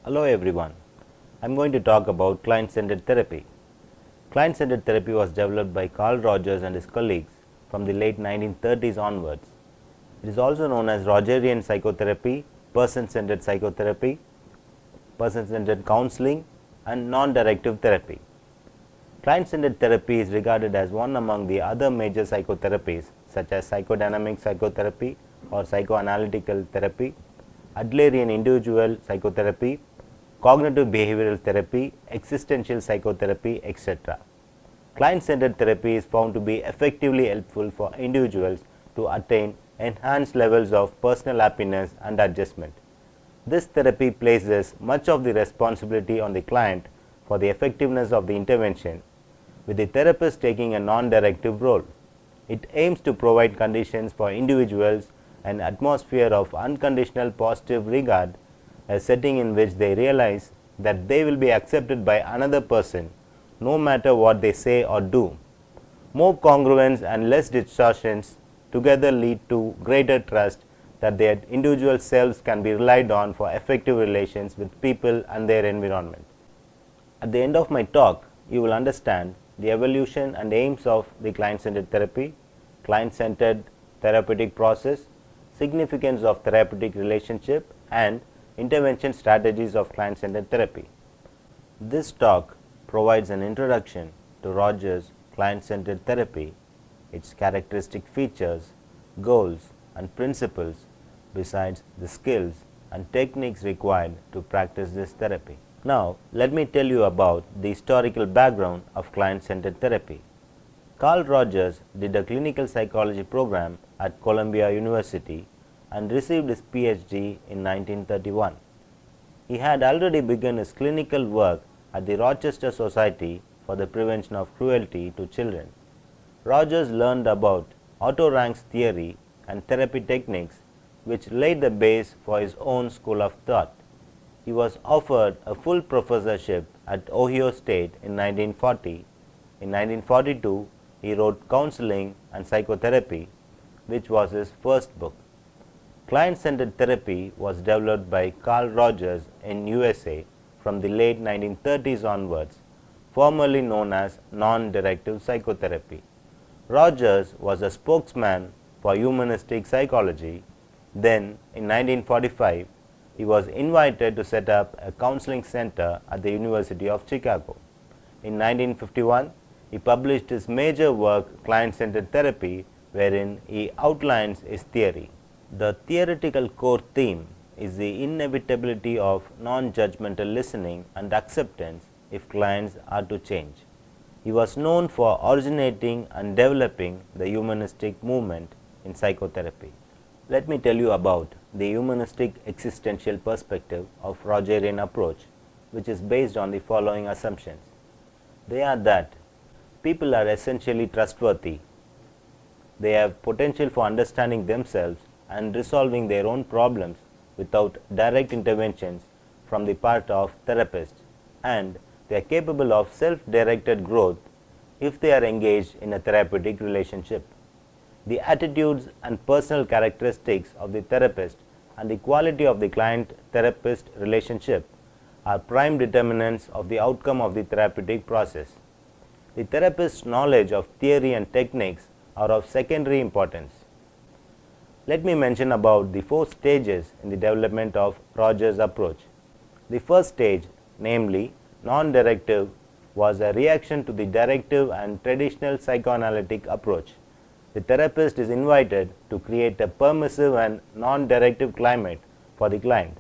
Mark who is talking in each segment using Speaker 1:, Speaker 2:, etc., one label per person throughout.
Speaker 1: Hello everyone. I am going to talk about client-centered therapy. Client-centered therapy was developed by Carl Rogers and his colleagues from the late 1930s onwards. It is also known as Rogerian psychotherapy, person-centered psychotherapy, person-centered counseling, and non-directive therapy. Client-centered therapy is regarded as one among the other major psychotherapies such as psychodynamic psychotherapy or psychoanalytical therapy, Adlerian individual psychotherapy, cognitive behavioral therapy, existential psychotherapy, etc. Client-centered therapy is found to be effectively helpful for individuals to attain enhanced levels of personal happiness and adjustment. This therapy places much of the responsibility on the client for the effectiveness of the intervention, with the therapist taking a non-directive role. It aims to provide conditions for individuals an atmosphere of unconditional positive regard, a setting in which they realize that they will be accepted by another person no matter what they say or do. More congruence and less distortions together lead to greater trust that their individual selves can be relied on for effective relations with people and their environment. At the end of my talk, you will understand the evolution and aims of the client-centered therapy, client-centered therapeutic process, significance of therapeutic relationship, and intervention strategies of client-centered therapy. This talk provides an introduction to Rogers' client-centered therapy, its characteristic features, goals, and principles, besides the skills and techniques required to practice this therapy. Now, let me tell you about the historical background of client-centered therapy. Carl Rogers did a clinical psychology program at Columbia University and received his PhD in 1931. He had already begun his clinical work at the Rochester Society for the Prevention of Cruelty to Children. Rogers learned about Otto Rank's theory and therapy techniques, which laid the base for his own school of thought. He was offered a full professorship at Ohio State in 1940. In 1942, he wrote Counseling and Psychotherapy, which was his first book. Client-centered therapy was developed by Carl Rogers in USA from the late 1930s onwards, formerly known as non-directive psychotherapy. Rogers was a spokesman for humanistic psychology. Then, in 1945, he was invited to set up a counseling center at the University of Chicago. In 1951, he published his major work, Client-Centered Therapy, wherein he outlines his theory. The theoretical core theme is the inevitability of non-judgmental listening and acceptance if clients are to change. He was known for originating and developing the humanistic movement in psychotherapy. Let me tell you about the humanistic existential perspective of Rogerian approach, which is based on the following assumptions. They are that people are essentially trustworthy. They have potential for understanding themselves and resolving their own problems without direct interventions from the part of therapists, and they are capable of self-directed growth if they are engaged in a therapeutic relationship. The attitudes and personal characteristics of the therapist and the quality of the client-therapist relationship are prime determinants of the outcome of the therapeutic process. The therapist's knowledge of theory and techniques are of secondary importance. Let me mention about the 4 stages in the development of Rogers' approach. The first stage, namely non-directive, was a reaction to the directive and traditional psychoanalytic approach. The therapist is invited to create a permissive and non-directive climate for the client.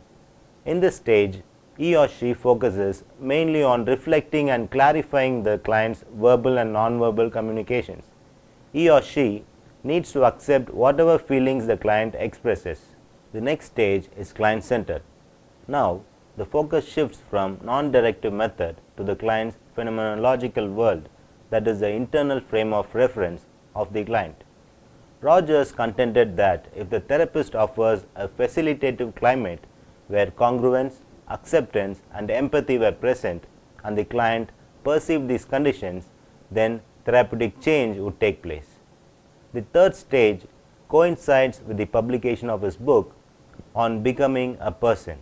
Speaker 1: In this stage, he or she focuses mainly on reflecting and clarifying the client's verbal and non-verbal communications. He or she needs to accept whatever feelings the client expresses. The next stage is client-centered. Now, the focus shifts from non-directive method to the client's phenomenological world, that is the internal frame of reference of the client. Rogers contended that if the therapist offers a facilitative climate where congruence, acceptance, and empathy were present and the client perceived these conditions, then therapeutic change would take place. The third stage coincides with the publication of his book on becoming a person.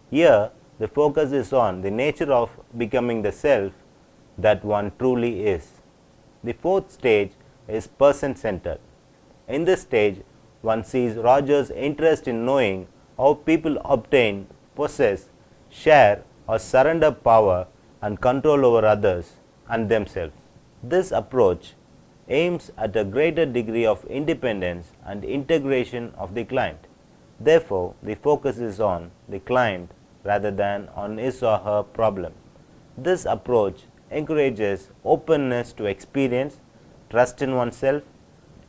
Speaker 1: Here, the focus is on the nature of becoming the self that one truly is. The fourth stage is person-centered. In this stage, one sees Rogers' interest in knowing how people obtain, possess, share or surrender power and control over others and themselves. This approach aims at a greater degree of independence and integration of the client. Therefore, the focus is on the client rather than on his or her problem. This approach encourages openness to experience, trust in oneself,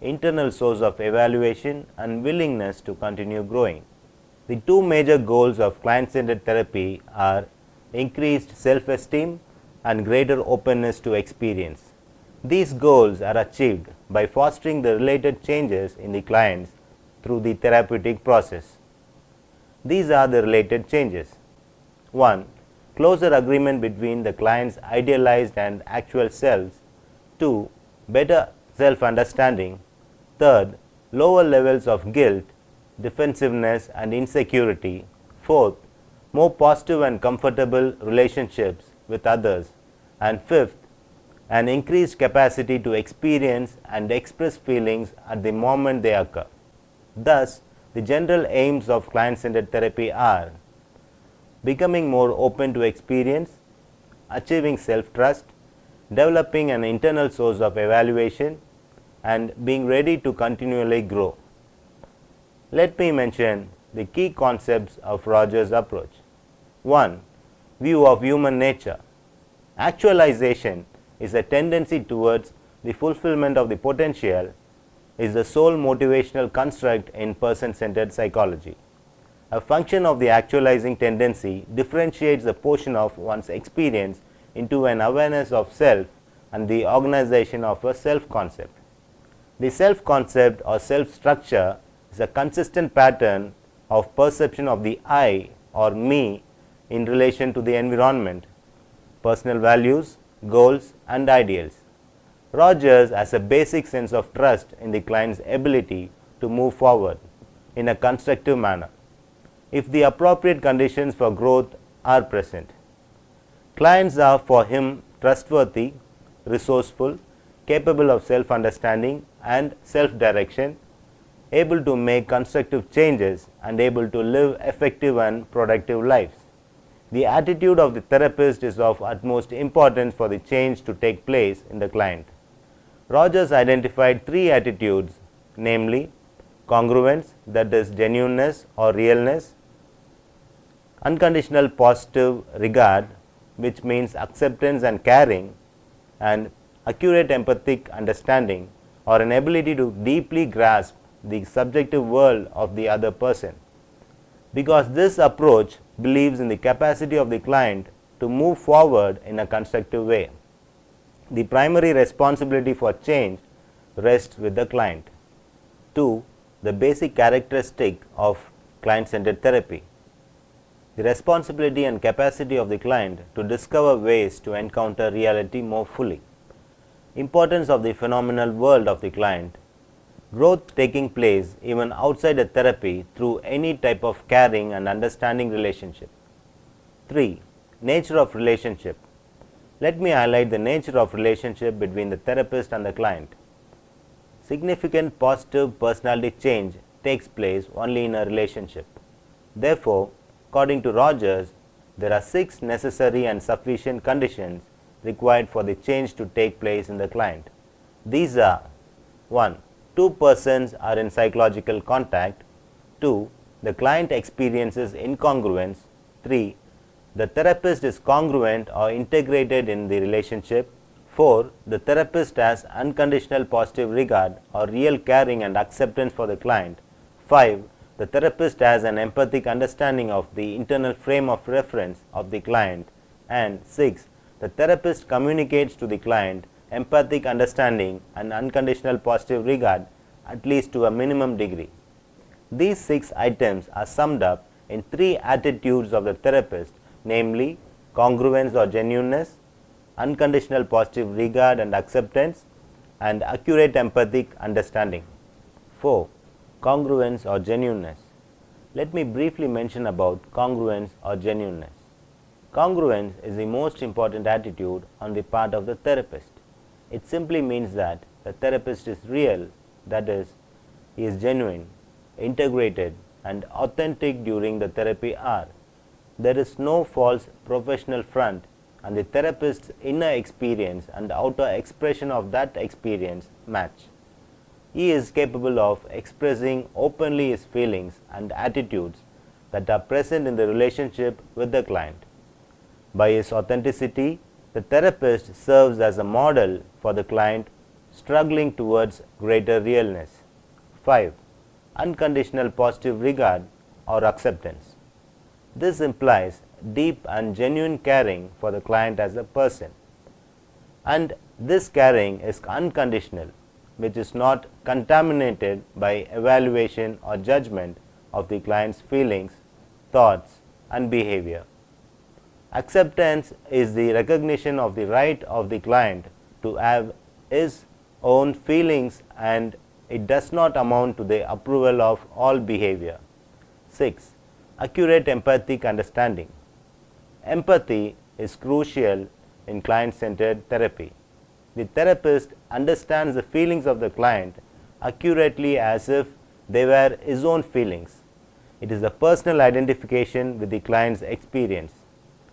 Speaker 1: internal source of evaluation and willingness to continue growing. The two major goals of client-centered therapy are increased self-esteem and greater openness to experience. These goals are achieved by fostering the related changes in the clients through the therapeutic process. These are the related changes. 1. Closer agreement between the client's idealized and actual selves. 2. Better self-understanding. 3. Lower levels of guilt, defensiveness and insecurity. 4. More positive and comfortable relationships with others. And 5th, an increased capacity to experience and express feelings at the moment they occur. Thus, the general aims of client-centered therapy are becoming more open to experience, achieving self-trust, developing an internal source of evaluation, and being ready to continually grow. Let me mention the key concepts of Rogers' approach. 1. View of human nature. Actualization is a tendency towards the fulfillment of the potential is the sole motivational construct in person-centered psychology. A function of the actualizing tendency differentiates the portion of one's experience into an awareness of self and the organization of a self-concept. The self-concept or self-structure is a consistent pattern of perception of the I or me in relation to the environment, personal values, goals and ideals. Rogers has a basic sense of trust in the client's ability to move forward in a constructive manner if the appropriate conditions for growth are present. Clients are for him trustworthy, resourceful, capable of self-understanding and self-direction, able to make constructive changes and able to live effective and productive lives. The attitude of the therapist is of utmost importance for the change to take place in the client. Rogers identified three attitudes, namely congruence, that is genuineness or realness, unconditional positive regard, which means acceptance and caring, and accurate empathic understanding or an ability to deeply grasp the subjective world of the other person. Because this approach believes in the capacity of the client to move forward in a constructive way. The primary responsibility for change rests with the client. 2. The basic characteristic of client-centered therapy. The responsibility and capacity of the client to discover ways to encounter reality more fully. Importance of the phenomenal world of the client. Growth taking place even outside a therapy through any type of caring and understanding relationship. 3. Nature of relationship. Let me highlight the nature of relationship between the therapist and the client. Significant positive personality change takes place only in a relationship. Therefore, according to Rogers, there are 6 necessary and sufficient conditions required for the change to take place in the client. These are: 1. Two persons are in psychological contact. 2. The client experiences incongruence. 3. The therapist is congruent or integrated in the relationship. 4. The therapist has unconditional positive regard or real caring and acceptance for the client. 5. The therapist has an empathic understanding of the internal frame of reference of the client. And 6. The therapist communicates to the client empathic understanding and unconditional positive regard at least to a minimum degree. These 6 items are summed up in 3 attitudes of the therapist, namely congruence or genuineness, unconditional positive regard and acceptance, and accurate empathic understanding. 4. Congruence or genuineness. Let me briefly mention about congruence or genuineness. Congruence is the most important attitude on the part of the therapist. It simply means that the therapist is real, that is, he is genuine, integrated, and authentic during the therapy hour. There is no false professional front, and the therapist's inner experience and outer expression of that experience match. He is capable of expressing openly his feelings and attitudes that are present in the relationship with the client. By his authenticity, the therapist serves as a model for the client struggling towards greater realness. 5. Unconditional positive regard or acceptance. This implies deep and genuine caring for the client as a person. And this caring is unconditional, which is not contaminated by evaluation or judgment of the client's feelings, thoughts, and behavior. Acceptance is the recognition of the right of the client to have his own feelings, and it does not amount to the approval of all behavior. 6. Accurate empathic understanding. Empathy is crucial in client-centered therapy. The therapist understands the feelings of the client accurately as if they were his own feelings. It is a personal identification with the client's experience.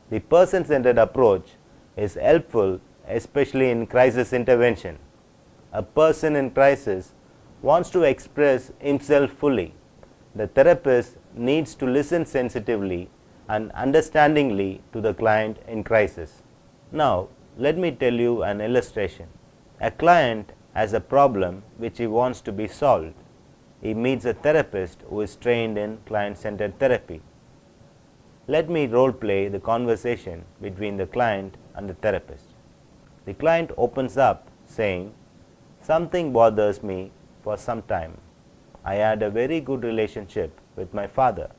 Speaker 1: The person-centered approach is helpful, especially in crisis intervention. A person in crisis wants to express himself fully. The therapist needs to listen sensitively and understandingly to the client in crisis. Now, let me tell you an illustration. A client has a problem which he wants to be solved. He meets a therapist who is trained in client-centered therapy. Let me role play the conversation between the client and the therapist. The client opens up saying, "Something bothers me for some time. I had a very good relationship with my father.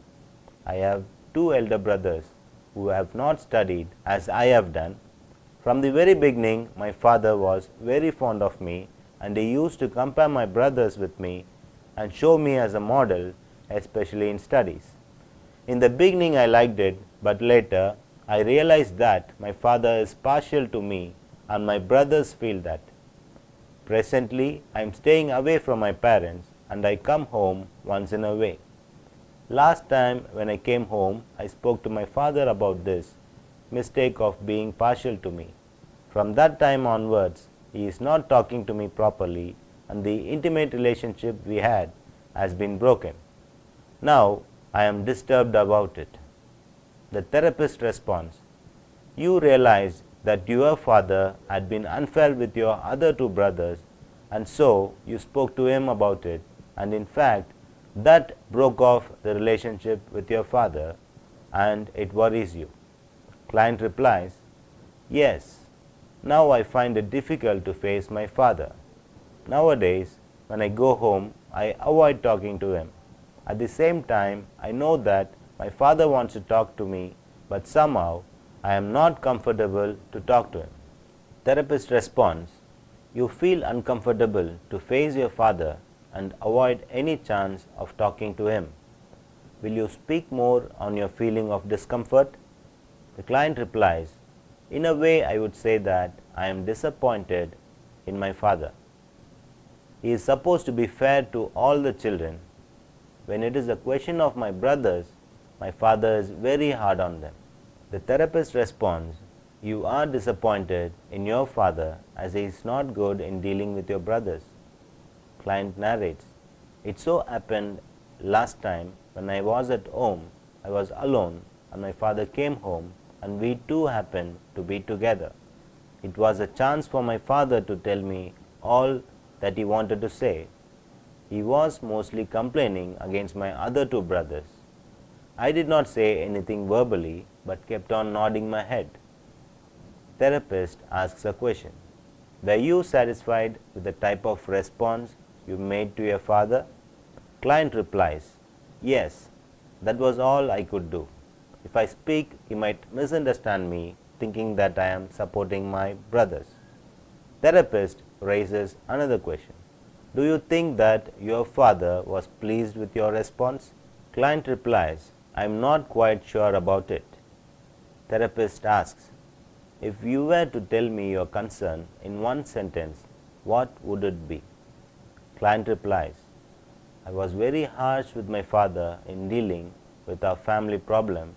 Speaker 1: I have 2 elder brothers who have not studied as I have done. From the very beginning, my father was very fond of me, and he used to compare my brothers with me and show me as a model, especially in studies. In the beginning I liked it, but later I realized that my father is partial to me and my brothers feel that. Presently I am staying away from my parents and I come home once in a way. Last time when I came home, I spoke to my father about this mistake of being partial to me. From that time onwards, he is not talking to me properly and the intimate relationship we had has been broken. Now I am disturbed about it." The therapist responds, "You realized that your father had been unfair with your other 2 brothers, and so you spoke to him about it, and in fact that broke off the relationship with your father and it worries you." Client replies, "Yes, now I find it difficult to face my father. Nowadays when I go home I avoid talking to him. At the same time I know that my father wants to talk to me, but somehow I am not comfortable to talk to him." Therapist responds, "You feel uncomfortable to face your father and avoid any chance of talking to him. Will you speak more on your feeling of discomfort?" The client replies, "In a way I would say that I am disappointed in my father. He is supposed to be fair to all the children. When it is a question of my brothers, my father is very hard on them." The therapist responds, "You are disappointed in your father as he is not good in dealing with your brothers." Client narrates, "It so happened last time when I was at home, I was alone and my father came home and we two happened to be together. It was a chance for my father to tell me all that he wanted to say. He was mostly complaining against my other 2 brothers. I did not say anything verbally but kept on nodding my head." Therapist asks a question. "Were you satisfied with the type of response you made to your father?" Client replies, "Yes, that was all I could do. If I speak, he might misunderstand me, thinking that I am supporting my brothers." Therapist raises another question. "Do you think that your father was pleased with your response?" Client replies, "I am not quite sure about it. Therapist asks, if you were to tell me your concern in one sentence, what would it be? Client replies, I was very harsh with my father in dealing with our family problem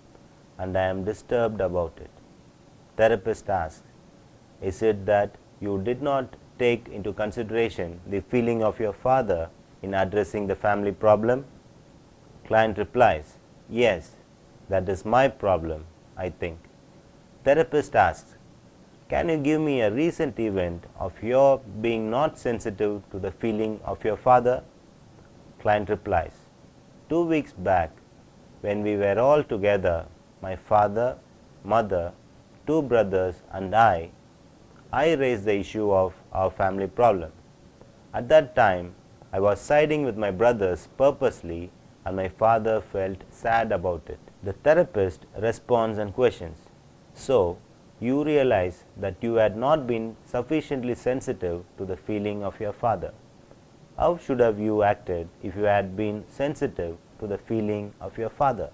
Speaker 1: and I am disturbed about it. Therapist asks, is it that you did not take into consideration the feeling of your father in addressing the family problem? Client replies, yes, that is my problem, I think. Therapist asks, can you give me a recent event of your being not sensitive to the feeling of your father? Client replies, 2 weeks back, when we were all together, my father, mother, 2 brothers and I raised the issue of our family problem. At that time, I was siding with my brothers purposely and my father felt sad about it. The therapist responds and questions, so you realize that you had not been sufficiently sensitive to the feeling of your father. How should have you acted if you had been sensitive to the feeling of your father?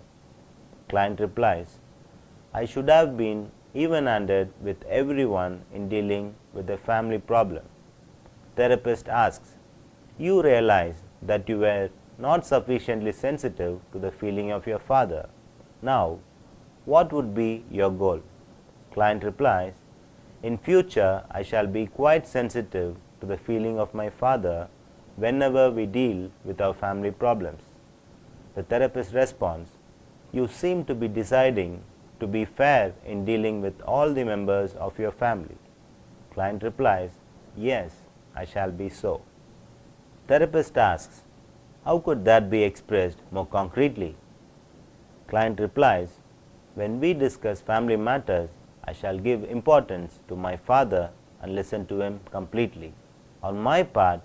Speaker 1: Client replies, I should have been even-handed with everyone in dealing with the family problem. Therapist asks, you realize that you were not sufficiently sensitive to the feeling of your father. Now, what would be your goal? Client replies, in future I shall be quite sensitive to the feeling of my father whenever we deal with our family problems. The therapist responds, you seem to be deciding to be fair in dealing with all the members of your family. Client replies, yes, I shall be so. Therapist asks, how could that be expressed more concretely? Client replies, when we discuss family matters, I shall give importance to my father and listen to him completely. On my part,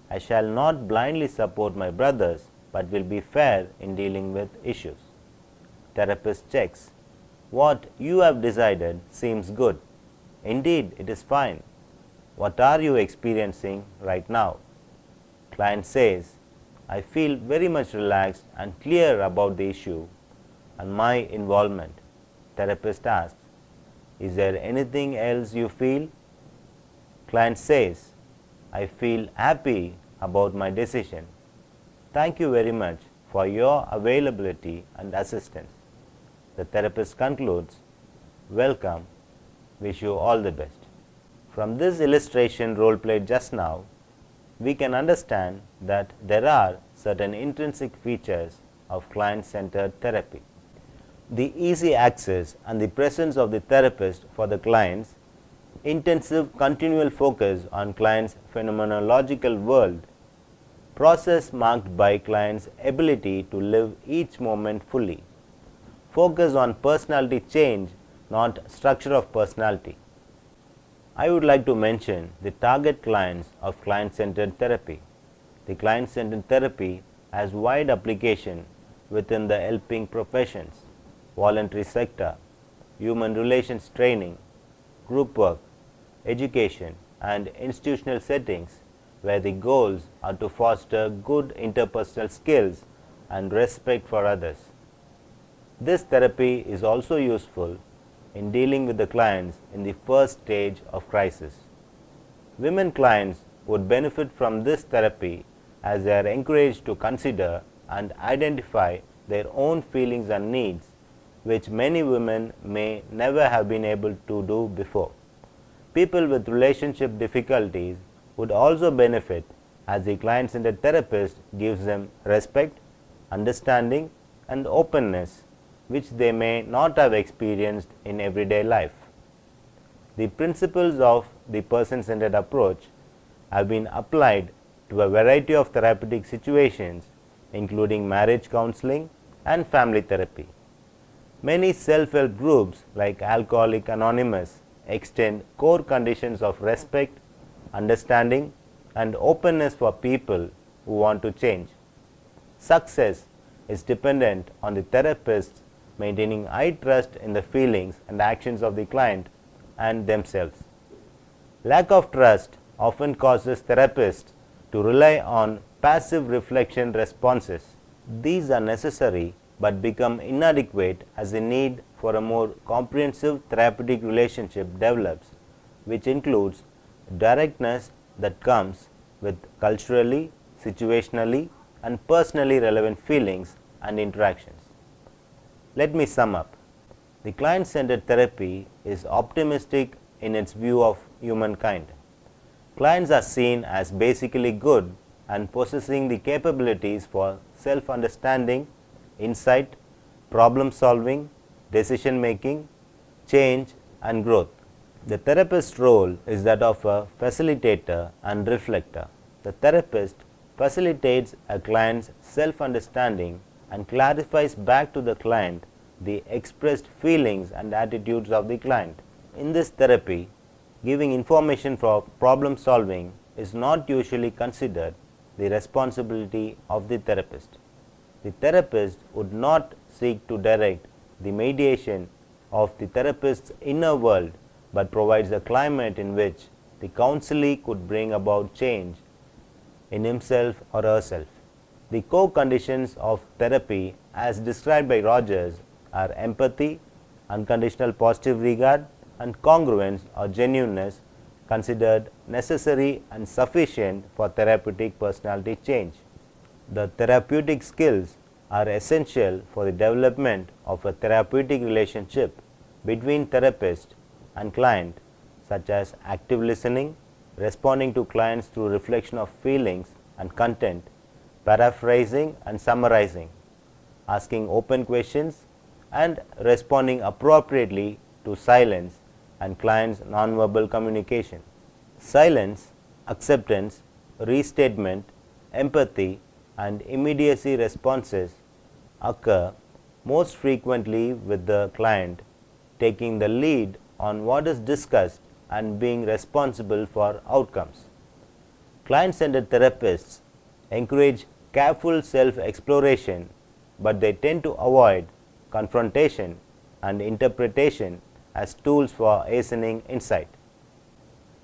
Speaker 1: I shall not blindly support my brothers, but will be fair in dealing with issues. Therapist checks, what you have decided seems good. Indeed, it is fine. What are you experiencing right now? Client says, I feel very much relaxed and clear about the issue and my involvement. Therapist asks, is there anything else you feel? Client says, I feel happy about my decision. Thank you very much for your availability and assistance. The therapist concludes, welcome, wish you all the best. From this illustration role played just now, we can understand that there are certain intrinsic features of client-centered therapy. The easy access and the presence of the therapist for the clients, intensive continual focus on client's phenomenological world, process marked by client's ability to live each moment fully, focus on personality change, not structure of personality. I would like to mention the target clients of client-centered therapy. The client-centered therapy has wide application within the helping professions, voluntary sector, human relations training, group work, education and institutional settings where the goals are to foster good interpersonal skills and respect for others. This therapy is also useful in dealing with the clients in the first stage of crisis. Women clients would benefit from this therapy as they are encouraged to consider and identify their own feelings and needs, which many women may never have been able to do before. People with relationship difficulties would also benefit as the client-centered therapist gives them respect, understanding and openness which they may not have experienced in everyday life. The principles of the person-centered approach have been applied to a variety of therapeutic situations including marriage counseling and family therapy. Many self-help groups like Alcoholics Anonymous extend core conditions of respect, understanding and openness for people who want to change. Success is dependent on the therapist maintaining high trust in the feelings and actions of the client and themselves. Lack of trust often causes therapists to rely on passive reflection responses. These are necessary but become inadequate as the need for a more comprehensive therapeutic relationship develops, which includes directness that comes with culturally, situationally, and personally relevant feelings and interactions. Let me sum up. The client-centered therapy is optimistic in its view of humankind. Clients are seen as basically good and possessing the capabilities for self-understanding, insight, problem solving, decision making, change and growth. The therapist's role is that of a facilitator and reflector. The therapist facilitates a client's self-understanding and clarifies back to the client the expressed feelings and attitudes of the client. In this therapy, giving information for problem solving is not usually considered the responsibility of the therapist. The therapist would not seek to direct the mediation of the therapist's inner world, but provides a climate in which the counselee could bring about change in himself or herself. The core conditions of therapy as described by Rogers are empathy, unconditional positive regard, and congruence or genuineness considered necessary and sufficient for therapeutic personality change. The therapeutic skills are essential for the development of a therapeutic relationship between therapist and client, such as active listening, responding to clients through reflection of feelings and content, paraphrasing and summarizing, asking open questions, and responding appropriately to silence and client's nonverbal communication. Silence, acceptance, restatement, empathy, and immediacy responses occur most frequently with the client taking the lead on what is discussed and being responsible for outcomes. Client-centered therapists encourage careful self-exploration, but they tend to avoid confrontation and interpretation as tools for hastening insight.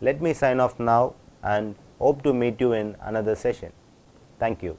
Speaker 1: Let me sign off now and hope to meet you in another session. Thank you.